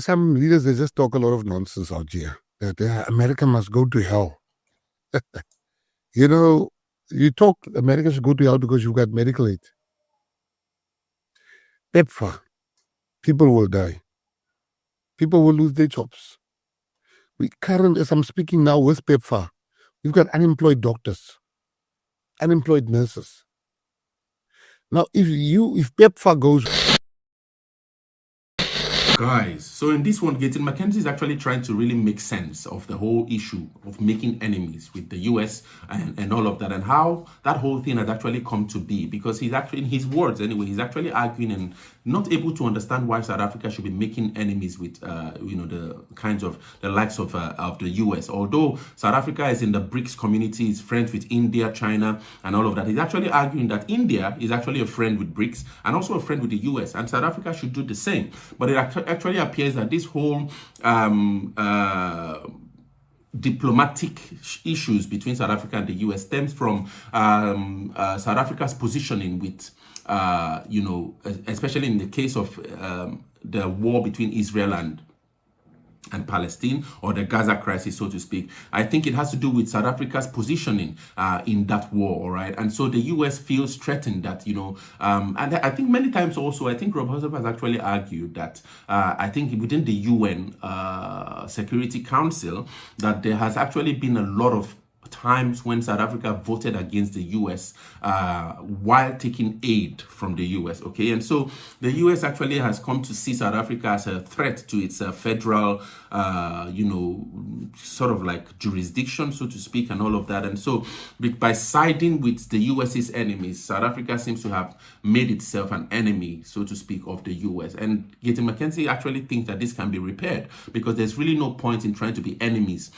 Some leaders, they just talk a lot of nonsense out here. That America must go to hell. You know, you talk America should go to hell because you've got medical aid. PEPFAR, people will die. People will lose their jobs. As I'm speaking now with PEPFAR, we've got unemployed doctors, unemployed nurses. Now, if PEPFAR goes... Guys, so in this one, McKenzie is actually trying to really make sense of the whole issue of making enemies with the US and all of that, and how that whole thing has actually come to be, because he's actually, in his words anyway, he's actually arguing and not able to understand why South Africa should be making enemies with the kinds of the likes of the US. Although South Africa is in the BRICS community, is friends with India, China, and all of that. He's actually arguing that India is actually a friend with BRICS and also a friend with the US, and South Africa should do the same. But it actually appears that this whole diplomatic issues between South Africa and the US stems from South Africa's positioning with, especially in the case of the war between Israel and Palestine, or the Gaza crisis, so to speak. I think it has to do with South Africa's positioning in that war, all right? And so the US feels threatened that, and I think many times also, I think Rob Hosef has actually argued that I think within the UN Security Council, that there has actually been a lot of times when South Africa voted against the US while taking aid from the US, okay? And so the US actually has come to see South Africa as a threat to its federal, sort of like jurisdiction, so to speak, and all of that. And so by siding with the US's enemies, South Africa seems to have made itself an enemy, so to speak, of the US. And McKenzie actually thinks that this can be repaired, because there's really no point in trying to be enemies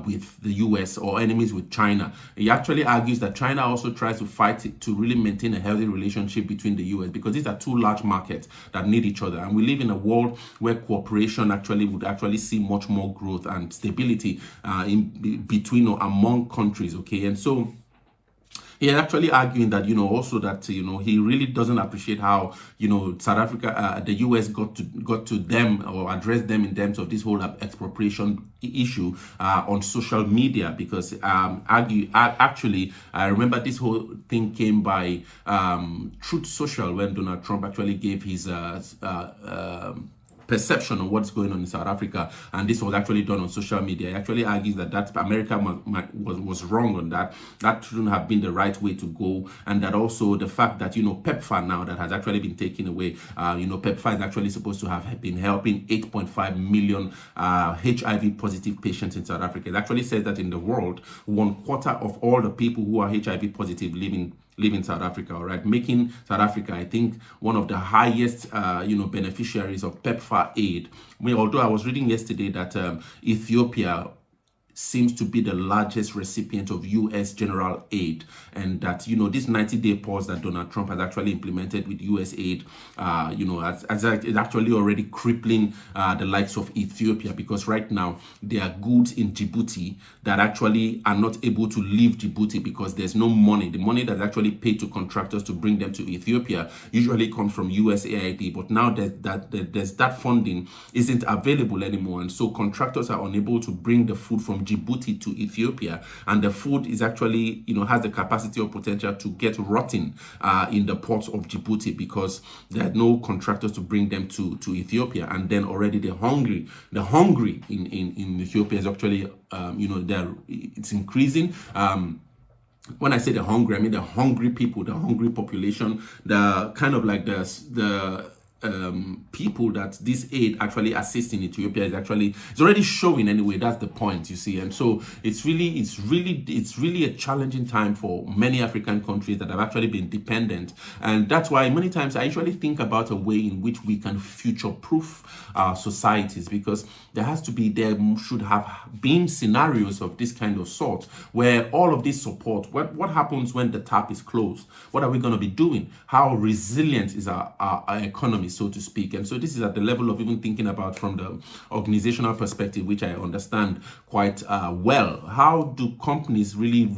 with the US or enemies with China. He actually argues that China also tries to fight it to really maintain a healthy relationship between the US, because these are two large markets that need each other. And we live in a world where cooperation actually would actually see much more growth and stability in between or among countries, okay? And so he actually arguing that, also that, he really doesn't appreciate how, South Africa, the US got to them or addressed them in terms of this whole expropriation issue on social media, because actually, I remember this whole thing came by Truth Social when Donald Trump actually gave his perception of what's going on in South Africa, and this was actually done on social media. He actually argues that America was wrong on that. That shouldn't have been the right way to go, and that also the fact that PEPFAR now that has actually been taken away. PEPFAR is actually supposed to have been helping 8.5 million HIV positive patients in South Africa. It actually says that in the world, 1/4 of all the people who are HIV positive live in South Africa, all right, making South Africa, I think, one of the highest, beneficiaries of PEPFAR aid. Although I was reading yesterday that Ethiopia seems to be the largest recipient of US general aid, and that this 90-day pause that Donald Trump has actually implemented with US aid, as it's actually already crippling the likes of Ethiopia, because right now there are goods in Djibouti that actually are not able to leave Djibouti because there's no money. The money that's actually paid to contractors to bring them to Ethiopia usually comes from USAID, but now that funding isn't available anymore, and so contractors are unable to bring the food from Djibouti to Ethiopia, and the food is actually, has the capacity or potential to get rotten in the ports of Djibouti, because there are no contractors to bring them to Ethiopia. And then already the hungry in Ethiopia is actually, it's increasing. When I say the hungry, I mean the hungry people, the hungry population, the kind of like the people that this aid actually assists in Ethiopia it's already showing anyway. That's the point, you see. And so it's really a challenging time for many African countries that have actually been dependent. And that's why many times I usually think about a way in which we can future-proof our societies, because there should have been scenarios of this kind of sort where all of this support, what happens when the tap is closed? What are we going to be doing? How resilient is our economy? so to speak. And so this is at the level of even thinking about from the organizational perspective, which I understand quite well. How do companies really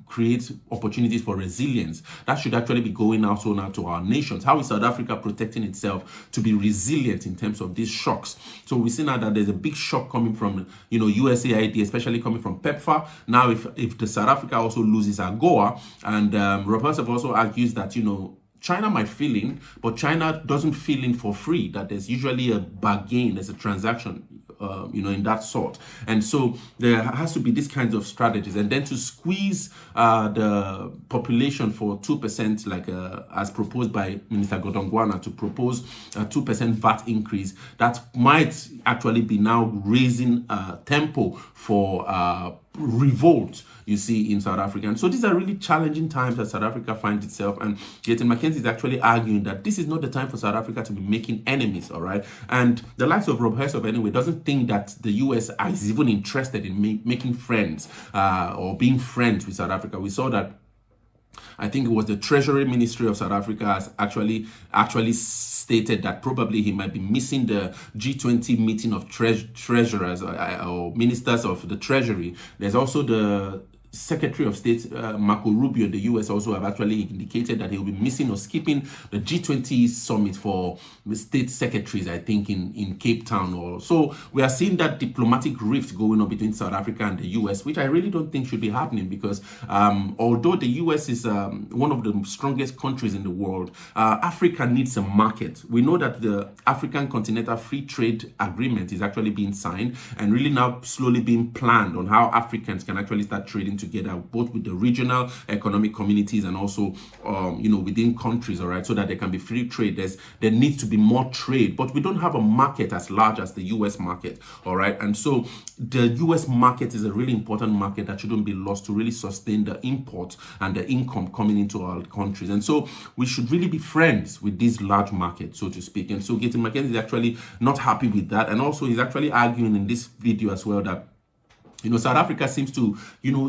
create opportunities for resilience? That should actually be going also now to our nations. How is South Africa protecting itself to be resilient in terms of these shocks? So we see now that there's a big shock coming from, USAID, especially coming from PEPFAR. Now, if the South Africa also loses AGOA, and Robert also argues that, China might fill in, but China doesn't fill in for free, that there's usually a bargain, there's a transaction, in that sort. And so there has to be these kinds of strategies. And then to squeeze the population for 2%, like as proposed by Minister Godongwana, to propose a 2% VAT increase, that might actually be now raising tempo for revolt, you see, in South Africa. And so these are really challenging times that South Africa finds itself. And yet McKenzie is actually arguing that this is not the time for South Africa to be making enemies, all right? And the likes of Rob Hersov, anyway, doesn't think that the US is even interested in making friends or being friends with South Africa. We saw that, I think it was the Treasury Ministry of South Africa has actually stated that probably he might be missing the G20 meeting of treasurers or ministers of the Treasury. There's also the Secretary of State Marco Rubio in the US also have actually indicated that he will be missing or skipping the G20 summit for the state secretaries, I think, in Cape Town. Or so we are seeing that diplomatic rift going on between South Africa and the US, which I really don't think should be happening, because although the US is one of the strongest countries in the world, Africa needs a market. We know that the African Continental Free Trade Agreement is actually being signed and really now slowly being planned on how Africans can actually start trading together, both with the regional economic communities and also within countries, all right, so that there can be free trade. There needs to be more trade, but we don't have a market as large as the US market, all right? And so the US market is a really important market that shouldn't be lost to really sustain the import and the income coming into our countries. And so we should really be friends with these large markets, so to speak. And so Gaten McKenzie is actually not happy with that, and also he's actually arguing in this video as well that South Africa seems to,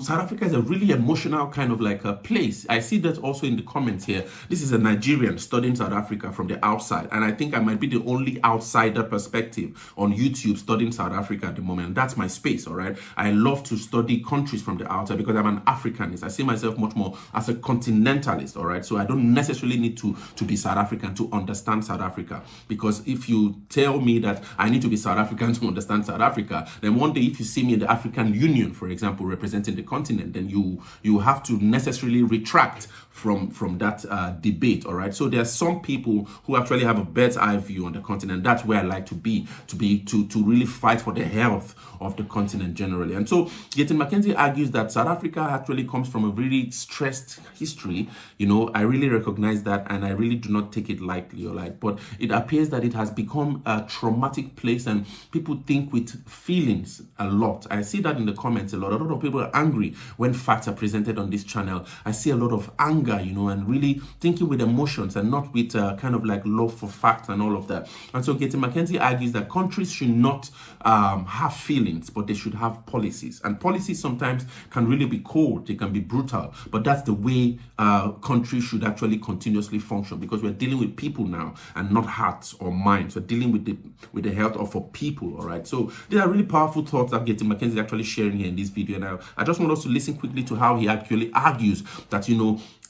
South Africa is a really emotional kind of like a place. I see that also in the comments here. This is a Nigerian studying South Africa from the outside. And I think I might be the only outsider perspective on YouTube studying South Africa at the moment. That's my space, all right? I love to study countries from the outside because I'm an Africanist. I see myself much more as a continentalist, all right? So I don't necessarily need to be South African to understand South Africa. Because if you tell me that I need to be South African to understand South Africa, then one day if you see me in the African Union, for example, representing the continent, then you have to necessarily retract from that debate, all right? So there are some people who actually have a bird's eye view on the continent. That's where I like to really fight for the health of the continent generally. And so Gaten McKenzie argues that South Africa actually comes from a really stressed history. I really recognize that, and I really do not take it lightly, all right? But it appears that it has become a traumatic place, and people think with feelings a lot. I see that in the comments a lot. A lot of people are angry when facts are presented on this channel. I see a lot of anger, and really thinking with emotions and not with kind of like love for facts and all of that. And so Gaten McKenzie argues that countries should not have feelings, but they should have policies. And policies sometimes can really be cold, they can be brutal, but that's the way countries should actually continuously function, because we're dealing with people now and not hearts or minds. We're dealing with the health of our people, all right? So these are really powerful thoughts that Gaten McKenzie is actually sharing here in this video. Now, I just want us to listen quickly to how he actually argues that,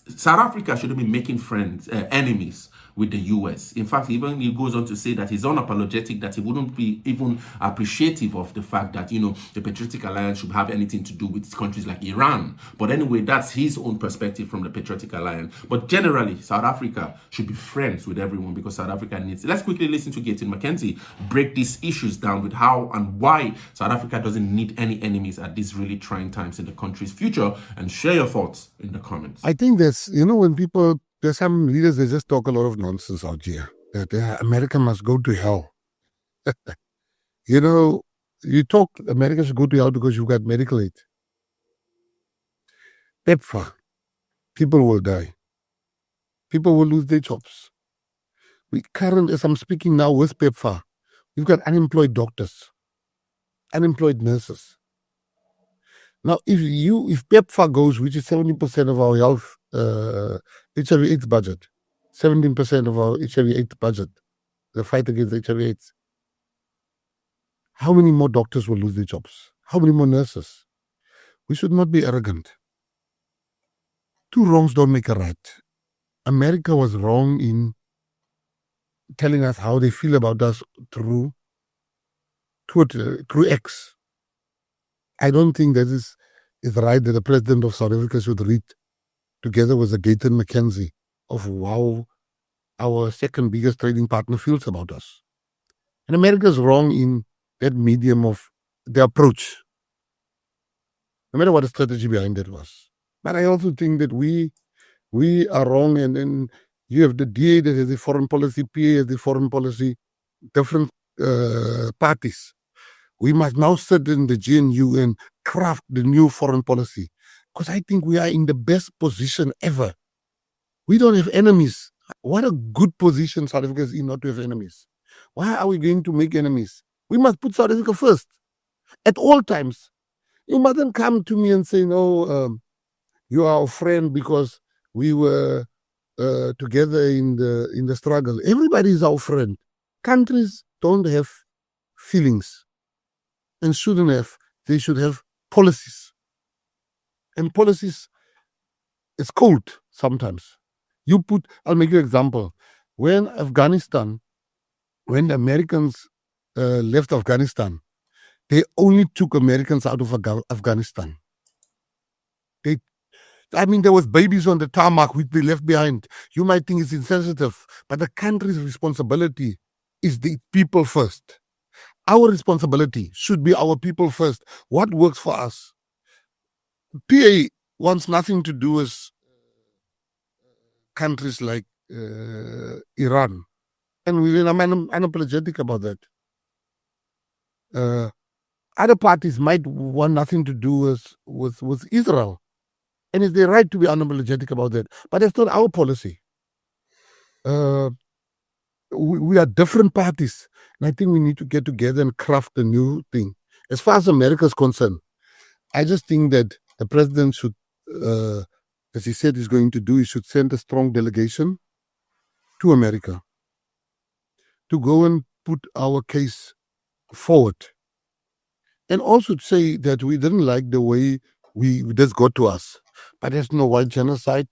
South Africa shouldn't be making enemies with the US. In fact, even he goes on to say that he's unapologetic, that he wouldn't be even appreciative of the fact that, the Patriotic Alliance should have anything to do with countries like Iran. But anyway, that's his own perspective from the Patriotic Alliance. But generally, South Africa should be friends with everyone because South Africa needs it. Let's quickly listen to Gaten McKenzie break these issues down with how and why South Africa doesn't need any enemies at these really trying times in the country's future, and share your thoughts in the comments. I think there's some leaders, they just talk a lot of nonsense out here that America must go to hell. You talk America should go to hell because you've got medical aid. PEPFAR, people will die. People will lose their jobs. As I'm speaking now with PEPFAR, we've got unemployed doctors, unemployed nurses. Now, if PEPFAR goes, which is 70% of our health HIV/AIDS budget, 17% of our HIV/AIDS budget, the fight against HIV/AIDS. How many more doctors will lose their jobs? How many more nurses? We should not be arrogant. Two wrongs don't make a right. America was wrong in telling us how they feel about us through Twitter, through X. I don't think that is right that the president of South Africa should read together with the Gaten McKenzie of how our second biggest trading partner feels about us. And America's wrong in that medium of the approach, no matter what the strategy behind it was. But I also think that we are wrong, and then you have the DA that has the foreign policy, PA has the foreign policy, different parties. We must now sit in the GNU and craft the new foreign policy, because I think we are in the best position ever. We don't have enemies. What a good position South Africa is in not to have enemies. Why are we going to make enemies? We must put South Africa first at all times. You mustn't come to me and say, no, you are our friend because we were together in the struggle. Everybody is our friend. Countries don't have feelings and shouldn't have. They should have policies. And policies, it's cold sometimes. I'll make you an example. When the Americans left Afghanistan, they only took Americans out of Afghanistan. There was babies on the tarmac which they left behind. You might think it's insensitive, but the country's responsibility is the people first. Our responsibility should be our people first. What works for us? PA wants nothing to do with countries like Iran. And I'm unapologetic about that. Other parties might want nothing to do with Israel. And it's their right to be unapologetic about that. But that's not our policy. We are different parties. And I think we need to get together and craft a new thing. As far as America is concerned, I just think that the president should, as he said he's going to do, he should send a strong delegation to America to go and put our case forward. And also say that we didn't like the way this got to us. But there's no white genocide.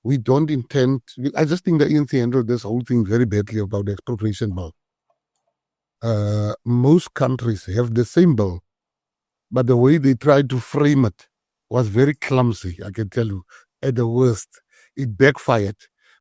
We don't intend. I just think the ANC handled this whole thing very badly about the expropriation bill. Most countries have the same bill, but the way they tried to frame it was very clumsy, I can tell you, at the worst. It backfired.